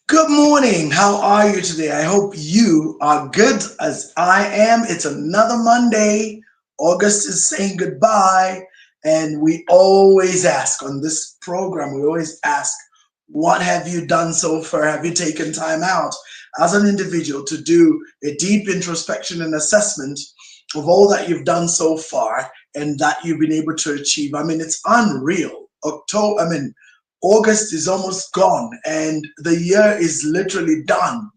Good morning. How are you today? I hope you are good as I am. It's another Monday. August is saying goodbye. And we always ask on this program, we always ask, what have you done so far? Have you taken time out as an individual to do a deep introspection and assessment of all that you've done so far and that you've been able to achieve? I mean, it's unreal. August is almost gone and the year is literally done.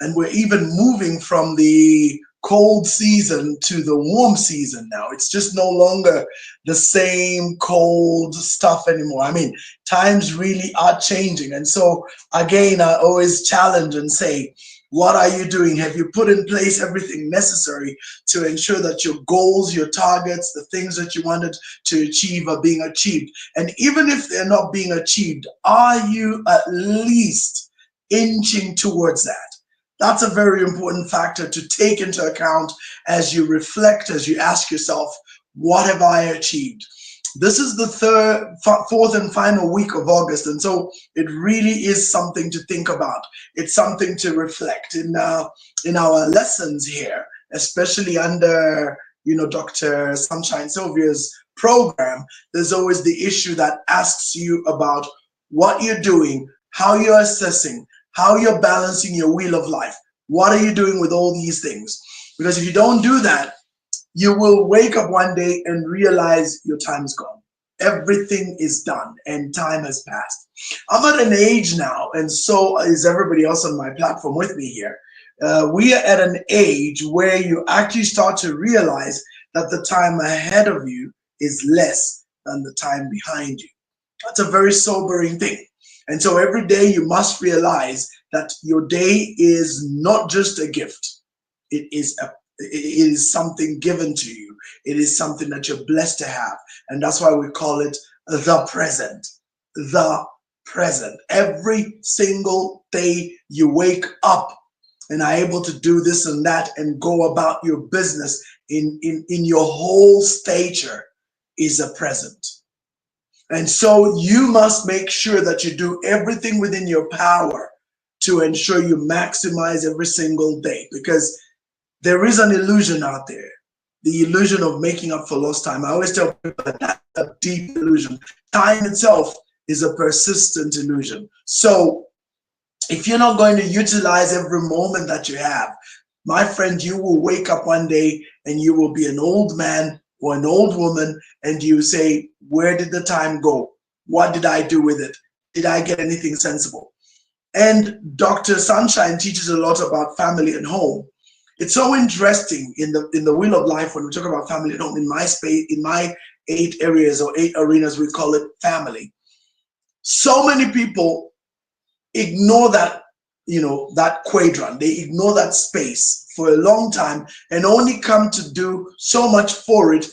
And we're even moving from the cold season to the warm season now. It's just no longer the same cold stuff anymore. I mean, times really are changing. And so, again, I always challenge and say, what are you doing? Have you put in place everything necessary to ensure that your goals, your targets, the things that you wanted to achieve are being achieved? And even if they're not being achieved, are you at least inching towards that? That's a very important factor to take into account as you reflect, as you ask yourself, what have I achieved? This is the fourth and final week of August, and so it really is something to think about. It's something to reflect in our lessons here, especially under Dr. Sunshine Sylvia's program. There's always the issue that asks you about what you're doing, how you're assessing, how you're balancing your wheel of life. What are you doing with all these things? Because if you don't do that, you will wake up one day and realize your time's gone. Everything is done and time has passed. I'm at an age now, and so is everybody else on my platform with me here. We are at an age where you actually start to realize that the time ahead of you is less than the time behind you. That's a very sobering thing. And so every day you must realize that your day is not just a gift. It is something given to you. It is something that you're blessed to have. And that's why we call it the present. The present. Every single day you wake up and are able to do this and that and go about your business in your whole stature is a present. And so you must make sure that you do everything within your power to ensure you maximize every single day, because there is an illusion out there, the illusion of making up for lost time. I always tell people that that's a deep illusion. Time itself is a persistent illusion. So if you're not going to utilize every moment that you have, my friend, you will wake up one day and you will be an old man or an old woman and you say, where did the time go? What did I do with it? Did I get anything sensible? And Dr. Sunshine teaches a lot about family and home. It's so interesting in the wheel of life when we talk about family and home. In my space, in my 8 areas or 8 arenas, we call it family. So many people ignore that quadrant. They ignore that space for a long time and only come to do so much for it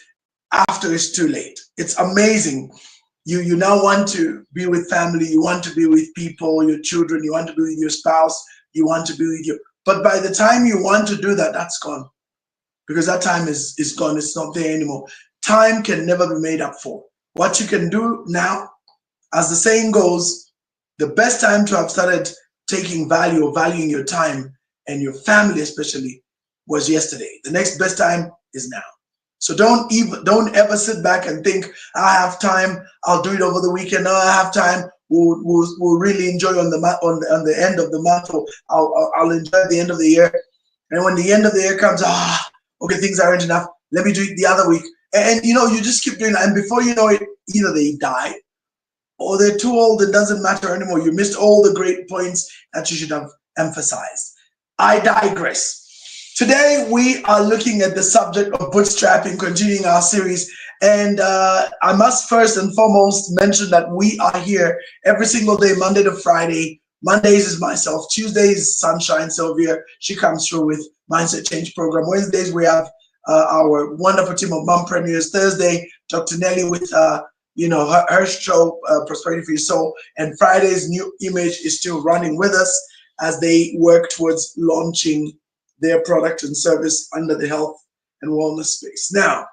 after it's too late. It's amazing. You now want to be with family, you want to be with people, your children, you want to be with your spouse, you want to be with your, but by the time you want to do that, that's gone. Because that time is gone, it's not there anymore. Time can never be made up for. What you can do now, as the saying goes, the best time to have started taking value or valuing your time and your family especially was yesterday. The next best time is now. So don't ever sit back and think, I have time, I'll do it over the weekend. No, I have time. We'll really enjoy on the end of the month, or I'll enjoy the end of the year. And when the end of the year comes, okay, things aren't enough. Let me do it the other week. And you just keep doing that. And before you know it, either they die or they're too old, it doesn't matter anymore. You missed all the great points that you should have emphasized. I digress. Today, we are looking at the subject of bootstrapping, continuing our series. And I must first and foremost mention that we are here every single day, Monday to Friday. Mondays is myself. Tuesdays is Sunshine Sylvia. She comes through with Mindset Change Program. Wednesdays, we have our wonderful team of mompreneurs. Thursday, Dr. Nelly with her show, Prosperity for Your Soul. And Friday's New Image is still running with us as they work towards launching their product and service under the health and wellness space. Now,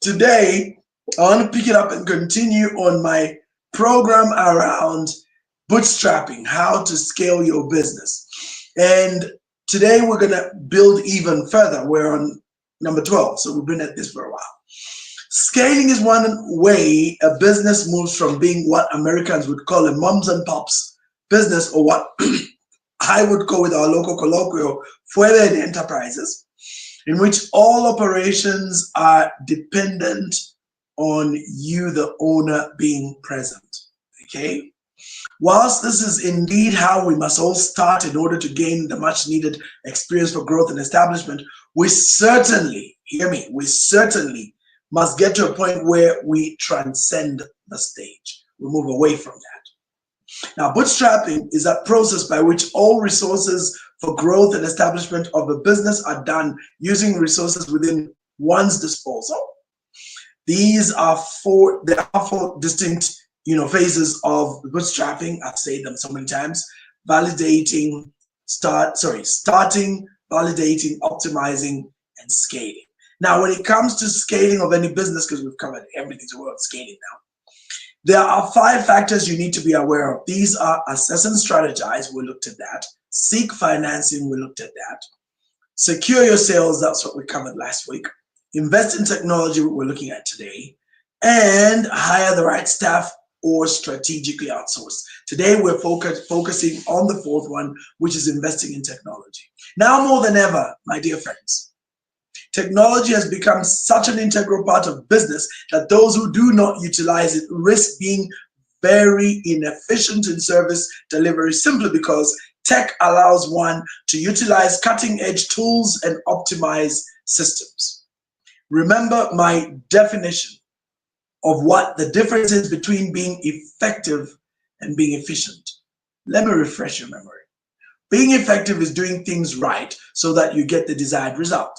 today, I want to pick it up and continue on my program around bootstrapping, how to scale your business. And today we're going to build even further. We're on number 12, so we've been at this for a while. Scaling is one way a business moves from being what Americans would call a moms and pops business, or what I would call with our local colloquial, fuere de enterprises, in which all operations are dependent on you, the owner, being present. Okay? Whilst this is indeed how we must all start in order to gain the much needed experience for growth and establishment, we certainly, hear me, we certainly must get to a point where we transcend the stage. We move away from that. Now, bootstrapping is that process by which all resources for growth and establishment of a business are done using resources within one's disposal. There are four distinct phases of bootstrapping. I've said them so many times: starting, validating, optimizing, and scaling. Now, when it comes to scaling of any business, because we've covered everything about scaling now, there are 5 factors you need to be aware of. These are assess and strategize, we looked at that. Seek financing, we looked at that. Secure your sales, that's what we covered last week. Invest in technology, what we're looking at today. And hire the right staff or strategically outsource. Today, we're focusing on the 4th one, which is investing in technology. Now more than ever, my dear friends, technology has become such an integral part of business that those who do not utilize it risk being very inefficient in service delivery, simply because tech allows one to utilize cutting-edge tools and optimize systems. Remember my definition of what the difference is between being effective and being efficient. Let me refresh your memory. Being effective is doing things right so that you get the desired result.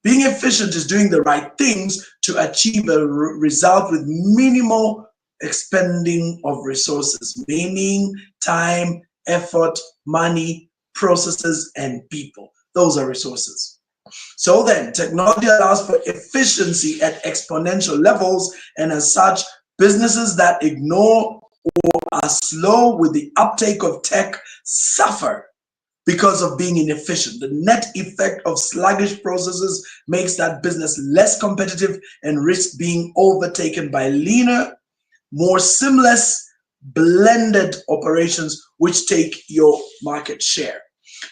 Being efficient is doing the right things to achieve a result with minimal expending of resources, meaning time, effort, money, processes, and people. Those are resources. So then, technology allows for efficiency at exponential levels, and as such, businesses that ignore or are slow with the uptake of tech suffer because of being inefficient. The net effect of sluggish processes makes that business less competitive and risks being overtaken by leaner, more seamless, blended operations which take your market share.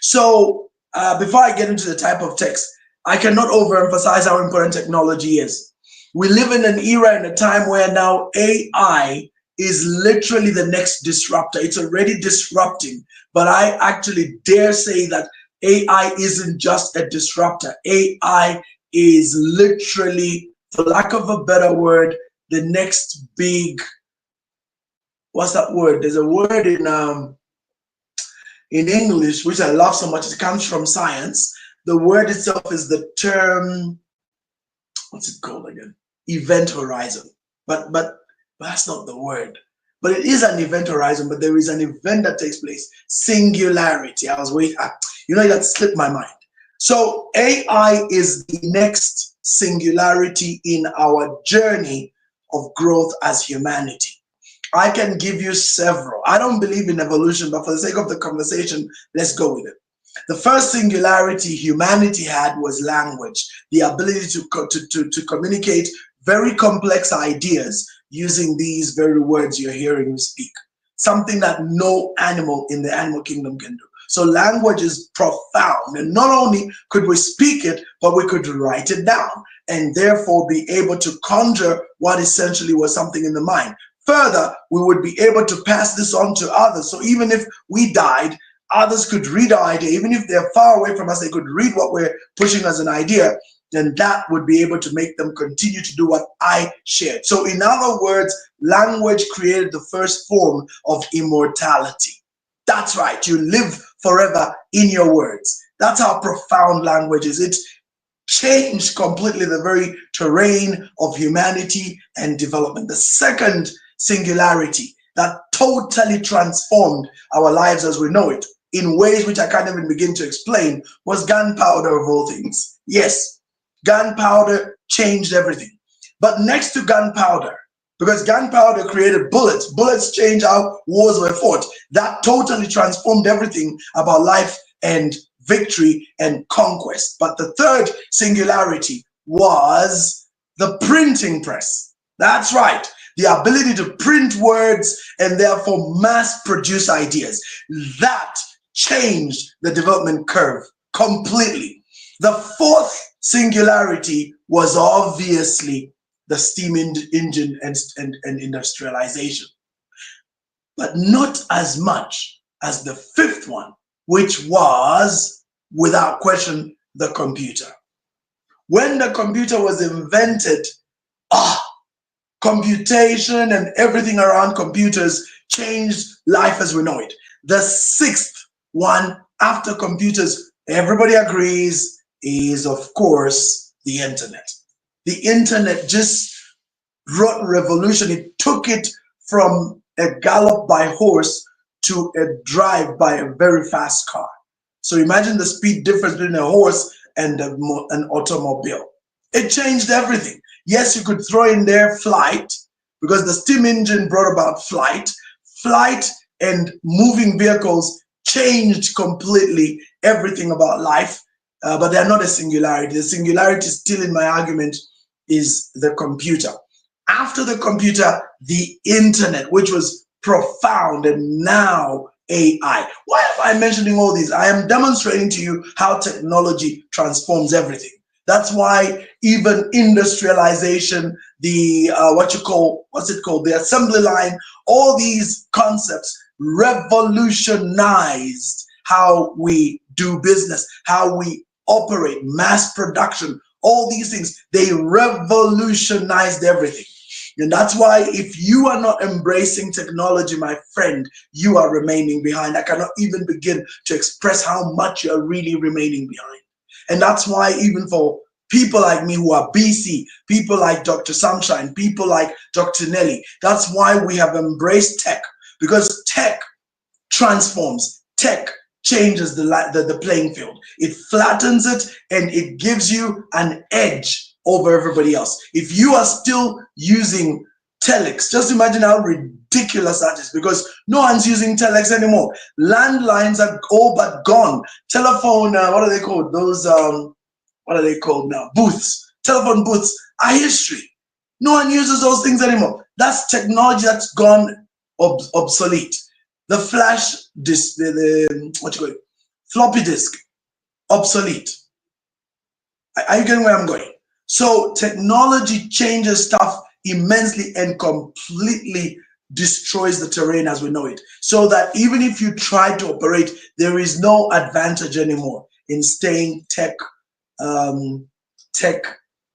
So before I get into the type of text, I cannot overemphasize how important technology is. We live in an era and a time where now AI is literally the next disruptor. It's already disrupting, but I actually dare say that AI isn't just a disruptor. AI is literally, for lack of a better word, the next big, what's that word? There's a word in English, which I love so much. It comes from science. The word itself is the term, what's it called again? Event horizon. But that's not the word. But it is an event horizon, but there is an event that takes place. Singularity. I was waiting. That slipped my mind. So AI is the next singularity in our journey of growth as humanity. I can give you several. I don't believe in evolution, but for the sake of the conversation, let's go with it. The first singularity humanity had was language, the ability to communicate very complex ideas using these very words you're hearing me speak. Something that no animal in the animal kingdom can do. So language is profound, and not only could we speak it, but we could write it down and therefore be able to conjure what essentially was something in the mind. Further, we would be able to pass this on to others. So even if we died, others could read our idea. Even if they're far away from us, they could read what we're pushing as an idea, then that would be able to make them continue to do what I shared. So in other words, language created the first form of immortality. That's right, you live forever in your words. That's how profound language is. It changed completely the very terrain of humanity and development. The second singularity that totally transformed our lives as we know it in ways which I can't even begin to explain was gunpowder, of all things. Yes, gunpowder changed everything. But next to gunpowder, because gunpowder created bullets. Bullets changed how wars were fought. That totally transformed everything about life and victory and conquest. But the third singularity was the printing press. That's right. The ability to print words and therefore mass produce ideas. That changed the development curve completely. The fourth singularity was obviously the steam engine and industrialization, but not as much as the fifth one, which was, without question, the computer. When the computer was invented, computation and everything around computers changed life as we know it. The sixth one after computers, everybody agrees, is of course the internet. The internet just wrought revolution. It took it from a gallop by horse to a drive by a very fast car. So imagine the speed difference between a horse and an automobile. It changed everything. Yes, you could throw in there flight, because the steam engine brought about flight. Flight and moving vehicles changed completely everything about life, but they're not a singularity. The singularity still in my argument is the computer. After the computer, the internet, which was profound, and now AI. Why am I mentioning all these? I am demonstrating to you how technology transforms everything. That's why even industrialization, the the assembly line, all these concepts revolutionized how we do business, how we operate, mass production, all these things. They revolutionized everything. And that's why if you are not embracing technology, my friend, you are remaining behind. I cannot even begin to express how much you're really remaining behind. And that's why even for people like me who are BC, people like Dr. Sunshine, people like Dr. Nelly, that's why we have embraced tech, because tech transforms, tech changes the playing field. It flattens it and it gives you an edge over everybody else. If you are still using telex, just imagine how ridiculous that is, because no one's using telex anymore. Landlines are all but gone. Telephone, what are they called? Those, what are they called now? Booths. Telephone booths are history. No one uses those things anymore. That's technology that's gone obsolete. The flash disk, what you call it? Floppy disk, obsolete. Are you getting where I'm going? So technology changes stuff immensely and completely destroys the terrain as we know it. So that even if you try to operate, there is no advantage anymore in staying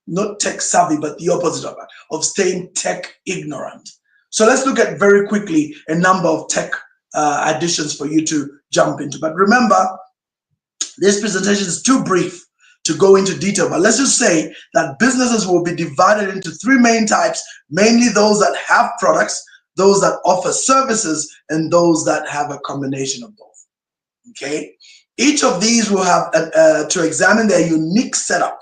not tech savvy, but the opposite of staying tech ignorant. So let's look at very quickly a number of tech additions for you to jump into. But remember, this presentation is too brief to go into detail, but let's just say that businesses will be divided into three main types, mainly those that have products, those that offer services, and those that have a combination of both. Okay, each of these will have to examine their unique setup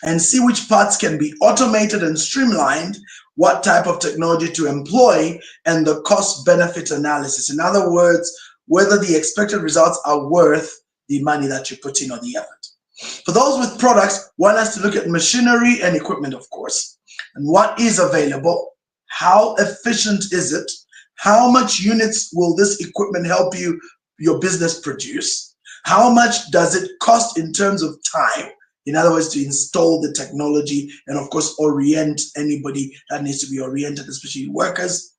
and see which parts can be automated and streamlined, what type of technology to employ, and the cost-benefit analysis. In other words, whether the expected results are worth the money that you put in or the effort. For those with products, one has to look at machinery and equipment, of course, and what is available, how efficient is it, how much units will this equipment help your business produce, how much does it cost in terms of time, in other words, to install the technology, and of course, orient anybody that needs to be oriented, especially workers,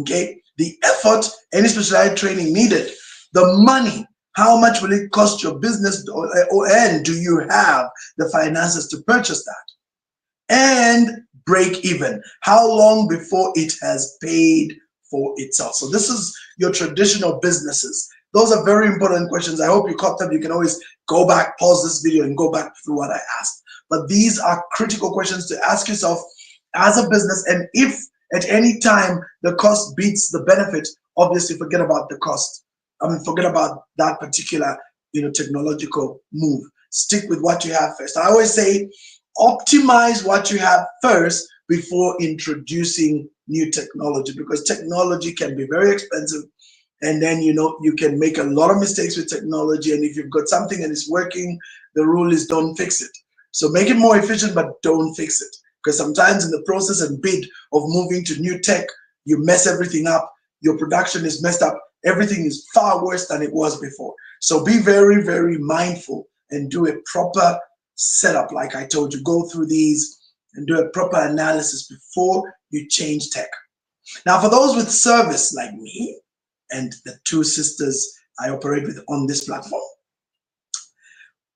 okay? The effort, any specialized training needed, the money, how much will it cost your business, and do you have the finances to purchase that? And break even, how long before it has paid for itself? So this is your traditional businesses. Those are very important questions. I hope you caught them. You can always go back, pause this video, and go back through what I asked. But these are critical questions to ask yourself as a business. And if at any time the cost beats the benefit, obviously forget about the cost. Forget about that particular, technological move. Stick with what you have first. I always say, optimize what you have first before introducing new technology, because technology can be very expensive. And then, you can make a lot of mistakes with technology. And if you've got something and it's working, the rule is don't fix it. So make it more efficient, but don't fix it. Because sometimes in the process and bid of moving to new tech, you mess everything up. Your production is messed up. Everything is far worse than it was before. So be very, very mindful and do a proper setup. Like I told you, go through these and do a proper analysis before you change tech. Now, for those with service like me and the two sisters I operate with on this platform,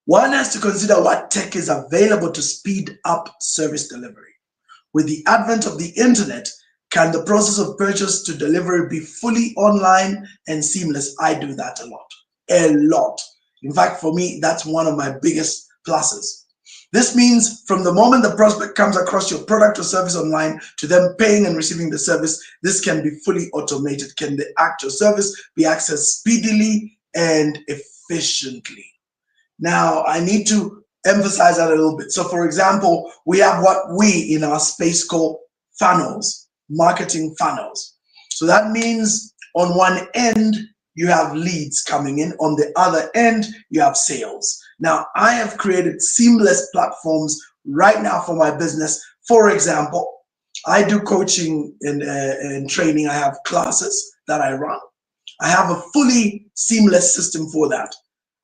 one has to consider what tech is available to speed up service delivery. With the advent of the internet, can the process of purchase to delivery be fully online and seamless? I do that a lot. A lot. In fact, for me, that's one of my biggest pluses. This means from the moment the prospect comes across your product or service online to them paying and receiving the service, this can be fully automated. Can the actual service be accessed speedily and efficiently? Now, I need to emphasize that a little bit. So, for example, we have what we in our space call funnels, marketing funnels. So that means on one end, you have leads coming in. On the other end, you have sales. Now, I have created seamless platforms right now for my business. For example, I do coaching and training. I have classes that I run. I have a fully seamless system for that.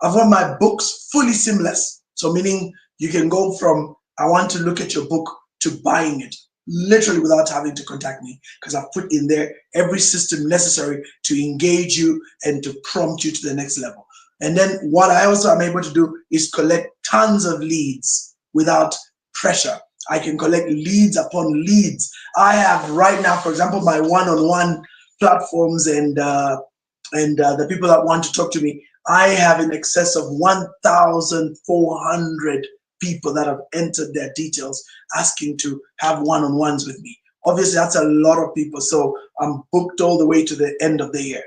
I've got my books fully seamless. So meaning you can go from, I want to look at your book, to buying it, literally without having to contact me, because I've put in there every system necessary to engage you and to prompt you to the next level. And then what I also am able to do is collect tons of leads without pressure. I can collect leads upon leads. I have right now, for example, my one-on-one platforms and the people that want to talk to me, I have in excess of 1,400 people that have entered their details asking to have one-on-ones with me. Obviously, that's a lot of people, so I'm booked all the way to the end of the year.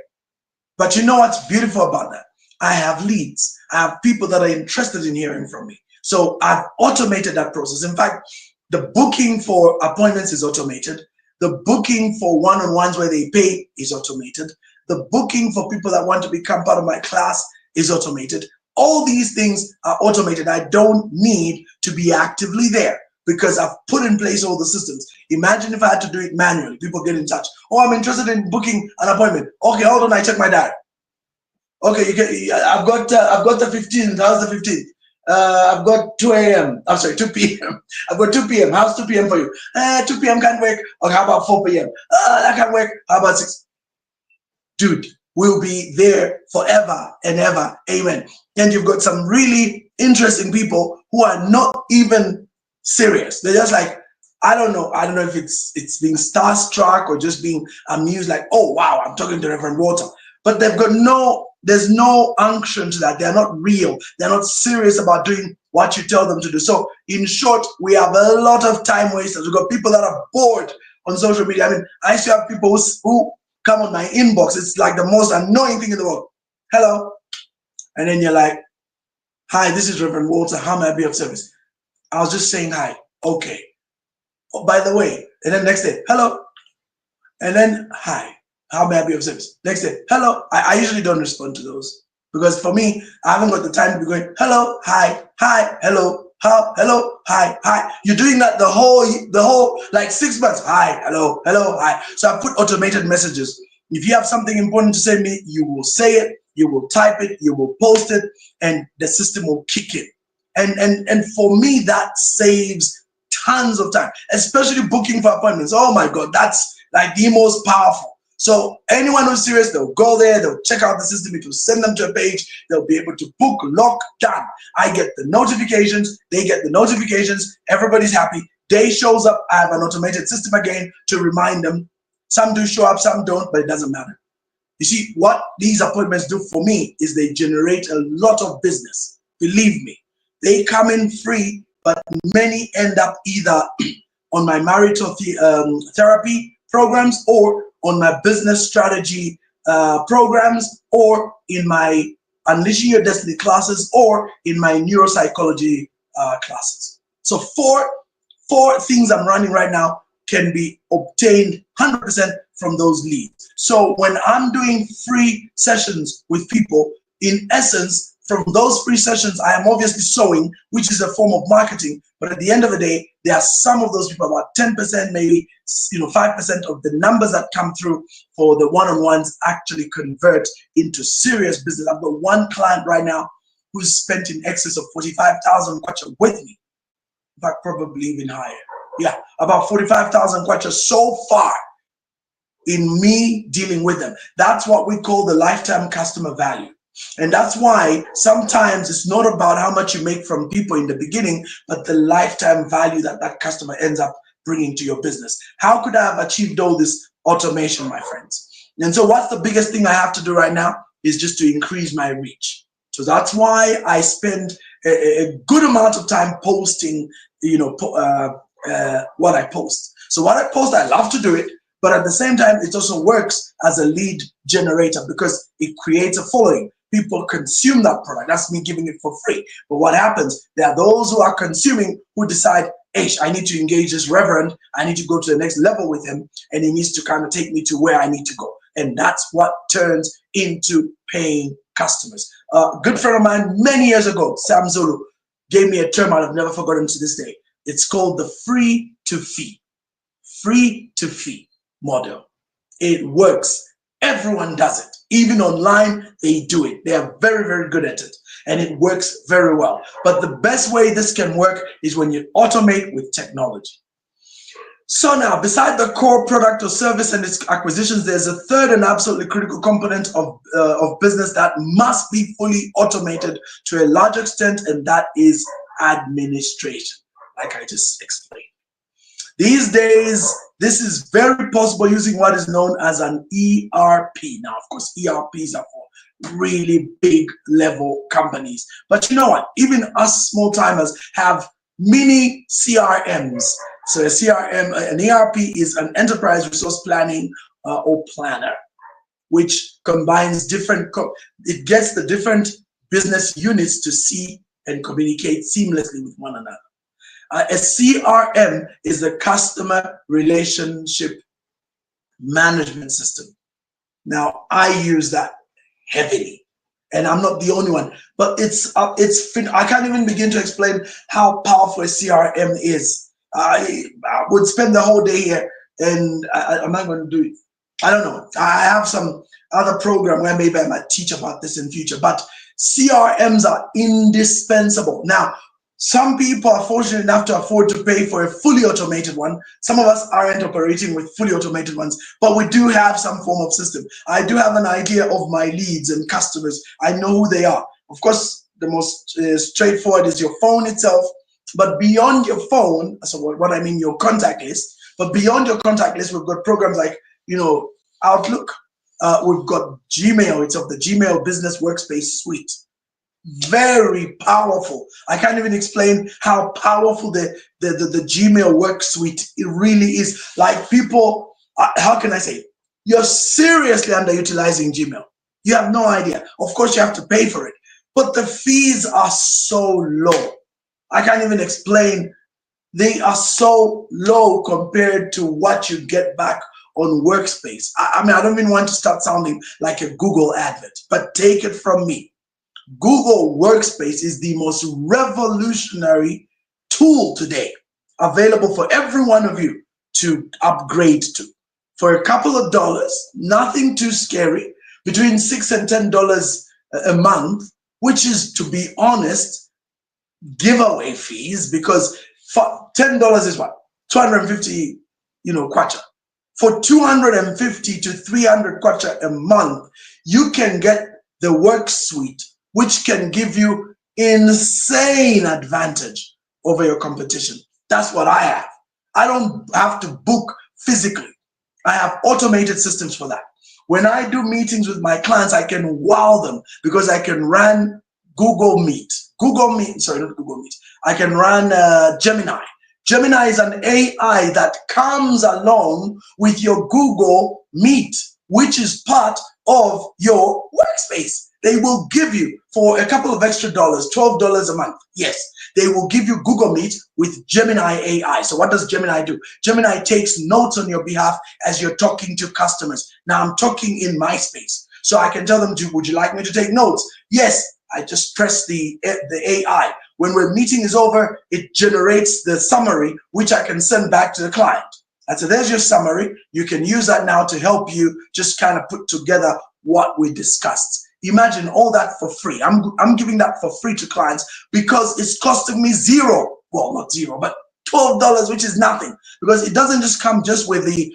But you know what's beautiful about that? I have leads. I have people that are interested in hearing from me. So I've automated that process. In fact, the booking for appointments is automated. The booking for one-on-ones where they pay is automated. The booking for people that want to become part of my class is automated. All these things are automated. I don't need to be actively there because I've put in place all the systems. Imagine if I had to do it manually. People get in touch. Oh, I'm interested in booking an appointment. Okay, hold on, I check my diary. Okay, I've got the 15th. How's the 15th? I've got 2 a.m. I'm sorry, 2 p.m. I've got 2 p.m. How's 2 p.m. for you? 2 p.m. can't work. Okay, how about 4 p.m.? That can't work. How about 6? Dude, we'll be there forever and ever. Amen. And you've got some really interesting people who are not even serious. They're just like, I don't know if it's being starstruck or just being amused, like, oh wow, I'm talking to Rev Walter. But there's no unction to that. They're not real. They're not serious about doing what you tell them to do. So in short, we have a lot of time wasters. We've got people that are bored on social media. I mean, I used to have people who come on my inbox. It's like the most annoying thing in the world. Hello. And then you're like, hi, this is Rev Walter. How may I be of service? I was just saying hi. Okay. Oh, by the way, and then next day, hello. And then, hi, how may I be of service? Next day, hello. I usually don't respond to those because for me, I haven't got the time to be going, hello, hi, hello, hello, hi. You're doing that the whole like 6 months. Hi, hello, hi. So I put automated messages. If you have something important to say to me, you will say it, you will type it, you will post it, and the system will kick in. And for me, that saves tons of time, especially booking for appointments. Oh my God, that's like the most powerful. So anyone who's serious, they'll go there, they'll check out the system, it will send them to a page, they'll be able to book, lock, done. I get the notifications, they get the notifications, everybody's happy. Day shows up, I have an automated system again to remind them. Some do show up, some don't, but it doesn't matter. You see, what these appointments do for me is they generate a lot of business. Believe me, they come in free, but many end up either on my marital therapy programs or on my business strategy programs or in my Unleashing Your Destiny classes or in my neuropsychology classes. So four things I'm running right now can be obtained 100% from those leads. So when I'm doing free sessions with people, in essence, from those free sessions, I am obviously sowing, which is a form of marketing. But at the end of the day, there are some of those people, about 10%, maybe 5% of the numbers that come through for the one-on-ones actually convert into serious business. I've got one client right now who's spent in excess of 45,000 kwacha with me. In fact, probably even higher. Yeah, about 45,000 kwacha so far in me dealing with them. That's what we call the lifetime customer value. And that's why sometimes it's not about how much you make from people in the beginning, but the lifetime value that that customer ends up bringing to your business. How could I have achieved all this automation, my friends? And so what's the biggest thing I have to do right now is just to increase my reach. So that's why I spend a good amount of time posting, what I post. So what I post, I love to do it, but at the same time, it also works as a lead generator because it creates a following. People consume that product. That's me giving it for free. But what happens? There are those who are consuming who decide, hey, I need to engage this reverend. I need to go to the next level with him, and he needs to kind of take me to where I need to go. And that's what turns into paying customers. A good friend of mine many years ago, Sam Zulu, gave me a term I've never forgotten to this day. It's called the free to fee model. It works. Everyone does it. Even online, they do it. They are very, very good at it. And it works very well. But the best way this can work is when you automate with technology. So now, beside the core product or service and its acquisitions, there's a third and absolutely critical component of business that must be fully automated to a large extent, and that is administration, like I just explained. These days, this is very possible using what is known as an ERP. Now, of course, ERPs are for really big level companies. But you know what? Even us small timers have mini CRMs. So a CRM, an ERP is an enterprise resource planning or planner, which combines it gets the different business units to see and communicate seamlessly with one another. A CRM is a customer relationship management system. Now, I use that heavily, and I'm not the only one, but I can't even begin to explain how powerful a CRM is. I would spend the whole day here, and I'm not going to do it. I don't know. I have some other program where maybe I might teach about this in future, but CRMs are indispensable. Now, some people are fortunate enough to afford to pay for a fully automated one. Some of us aren't operating with fully automated ones, but we do have some form of system. I do have an idea of my leads and customers. I know who they are. Of course, the most straightforward is your phone itself, but beyond your phone, so what I mean, your contact list, but beyond your contact list, we've got programs like, Outlook. We've got Gmail itself, the Gmail Business Workspace Suite. Very powerful. I can't even explain how powerful the Gmail work suite it really is. Like people, how can I say? You're seriously underutilizing Gmail. You have no idea. Of course, you have to pay for it, but the fees are so low. I can't even explain. They are so low compared to what you get back on Workspace. I mean, I don't even want to start sounding like a Google advert, but take it from me. Google Workspace is the most revolutionary tool today available for every one of you to upgrade to. For a couple of dollars, nothing too scary, between $6 and $10 a month, which is, to be honest, giveaway fees, because for $10 is what? 250, kwacha. For 250 to 300 kwacha a month, you can get the work suite, which can give you insane advantage over your competition. That's what I have. I don't have to book physically. I have automated systems for that. When I do meetings with my clients, I can wow them because I can run Google Meet. I can run Gemini. Gemini is an AI that comes along with your Google Meet. which is part of your workspace. They will give you, for a couple of extra dollars, $12 a month. Yes, they will give you Google Meet with Gemini AI. So what does Gemini do? Gemini takes notes on your behalf as you're talking to customers. Now I'm talking in my space. So I can tell them, would you like me to take notes? Yes, I just press the AI. When the meeting is over, it generates the summary, which I can send back to the client. And so there's your summary. You can use that now to help you just kind of put together what we discussed. Imagine all that for free. I'm giving that for free to clients because it's costing me zero. Well, not zero, but $12, which is nothing. Because it doesn't just come just with the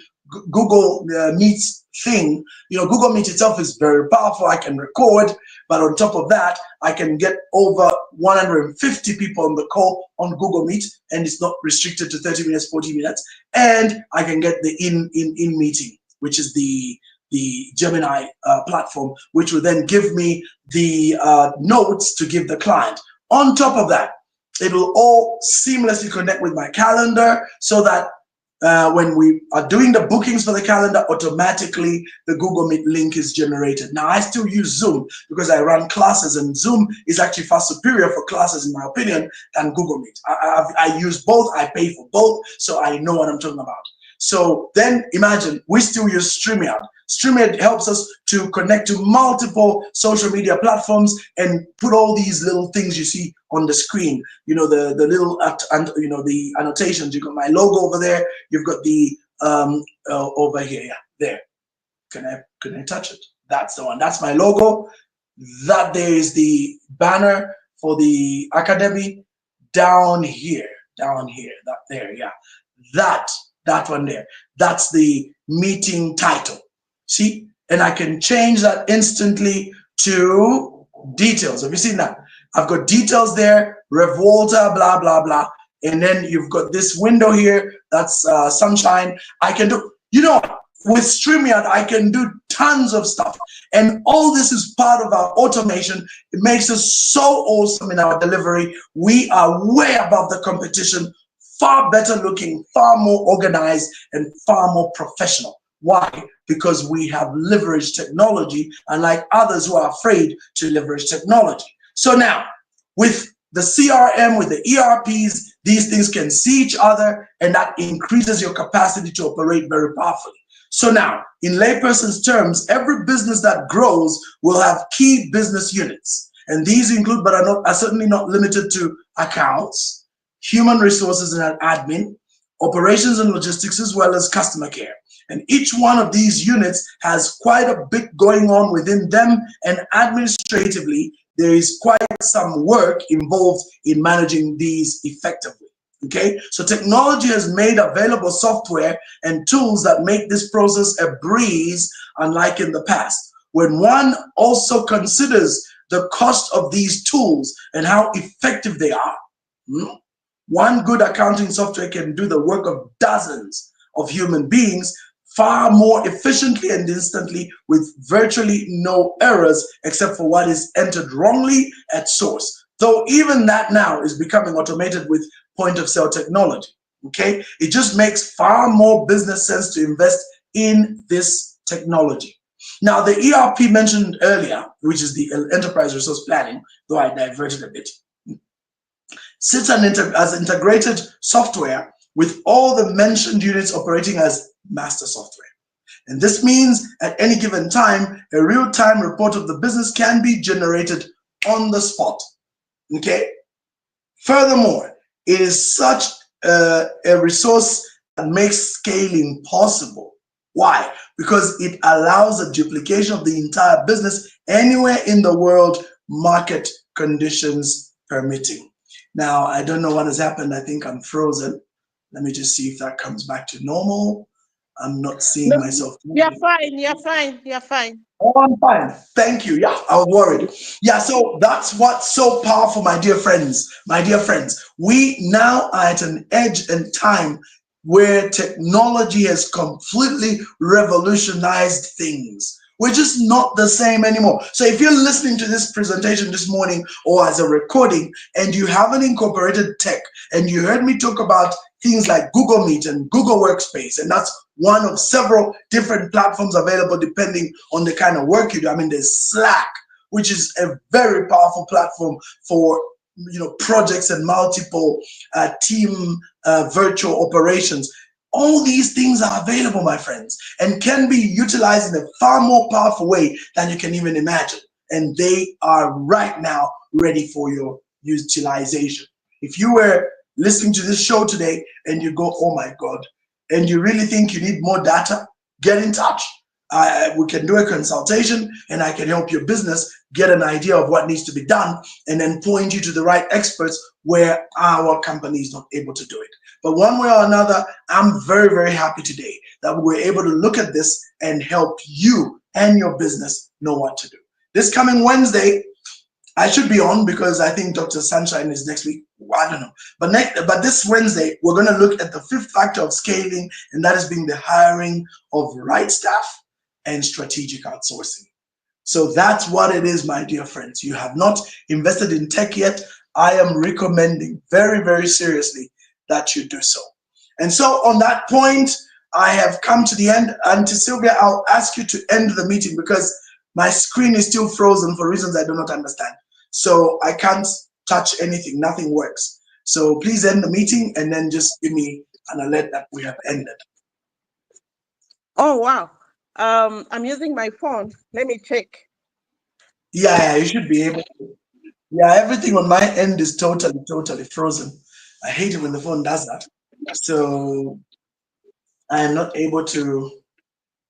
Google Meets thing. You know, Google Meet itself is very powerful. I can record, but on top of that, I can get over 150 people on the call on Google Meet, and it's not restricted to 30 minutes, 40 minutes. And I can get the in meeting, which is the Gemini platform, which will then give me the notes to give the client. On top of that, it will all seamlessly connect with my calendar so that when we are doing the bookings for the calendar, automatically the Google Meet link is generated. Now, I still use Zoom because I run classes, and Zoom is actually far superior for classes, in my opinion, than Google Meet. I use both, I pay for both, so I know what I'm talking about. So then imagine we still use StreamYard. StreamYard helps us to connect to multiple social media platforms and put all these little things you see on the screen. You know, the little, you know, the annotations. You've got my logo over there. You've got the, over here, yeah, there. Can I touch it? That's the one. That's my logo. That there is the banner for the academy down here, that there, yeah. That one there. That's the meeting title. See? And I can change that instantly to details. Have you seen that? I've got details there, Rev Walter, blah, blah, blah. And then you've got this window here. That's sunshine. I can do, you know, with StreamYard, I can do tons of stuff. And all this is part of our automation. It makes us so awesome in our delivery. We are way above the competition. Far better looking, far more organized, and far more professional. Why? Because we have leveraged technology, unlike others who are afraid to leverage technology. So now, with the CRM, with the ERPs, these things can see each other, and that increases your capacity to operate very powerfully. So now, in layperson's terms, every business that grows will have key business units. And these include, but are certainly not limited to, accounts, human resources and admin, operations and logistics, as well as customer care. And each one of these units has quite a bit going on within them, and administratively, there is quite some work involved in managing these effectively. Okay, so technology has made available software and tools that make this process a breeze, unlike in the past. When one also considers the cost of these tools and how effective they are, one good accounting software can do the work of dozens of human beings far more efficiently and instantly with virtually no errors except for what is entered wrongly at source. Though even that now is becoming automated with point of sale technology. Okay, it just makes far more business sense to invest in this technology. Now, the ERP mentioned earlier, which is the enterprise resource planning, though I diverted a bit, sits as integrated software with all the mentioned units operating as master software. And this means at any given time, a real-time report of the business can be generated on the spot. Okay? Furthermore, it is such a resource that makes scaling possible. Why? Because it allows a duplication of the entire business anywhere in the world, market conditions permitting. Now, I don't know what has happened. I think I'm frozen. Let me just see if that comes back to normal. I'm not seeing myself. You're fine. Oh, I'm fine. Thank you. Yeah, I was worried. Yeah, so that's what's so powerful, my dear friends. My dear friends, we now are at an edge in time where technology has completely revolutionized things. We're just not the same anymore. So if you're listening to this presentation this morning or as a recording and you haven't incorporated tech, and you heard me talk about things like Google Meet and Google Workspace, and that's one of several different platforms available depending on the kind of work you do. I mean, there's Slack, which is a very powerful platform for projects and multiple team virtual operations. All these things are available, my friends, and can be utilized in a far more powerful way than you can even imagine. And they are right now ready for your utilization. If you were listening to this show today and you go, oh my God, and you really think you need more data, get in touch. We can do a consultation and I can help your business get an idea of what needs to be done and then point you to the right experts where our company is not able to do it. But one way or another, I'm very, very happy today that we were able to look at this and help you and your business know what to do. This coming Wednesday, I should be on because I think Dr. Sunshine is next week. I don't know. But this Wednesday, we're going to look at the fifth factor of scaling, and that is being the hiring of right staff and strategic outsourcing. So that's what it is, my dear friends. You have not invested in tech yet. I am recommending very, very seriously that you do so. And so on that point, I have come to the end. And to Sylvia, I'll ask you to end the meeting because my screen is still frozen for reasons I do not understand. So I can't touch anything, nothing works. So please end the meeting and then just give me an alert that we have ended. Oh, wow. I'm using my phone. Let me check. Yeah, you should be able to. Yeah, everything on my end is totally frozen. I hate it when the phone does that. So I am not able to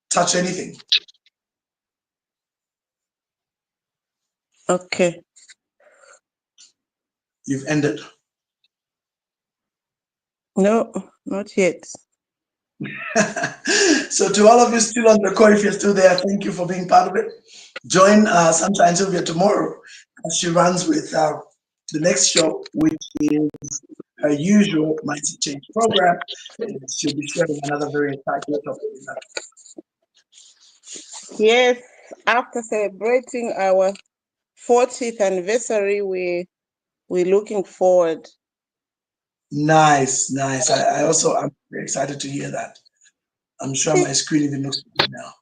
touch anything. Okay. You've ended. No, not yet. So to all of you still on the call, if you're still there, thank you for being part of it. Join Sunshine Sylvia tomorrow as she runs with the next show, which is her usual Mindset Change program. And she'll be sharing another very exciting topic with us. Yes, after celebrating our 40th anniversary, we're looking forward. Nice. I also am very excited to hear that. I'm sure my screen even looks good now.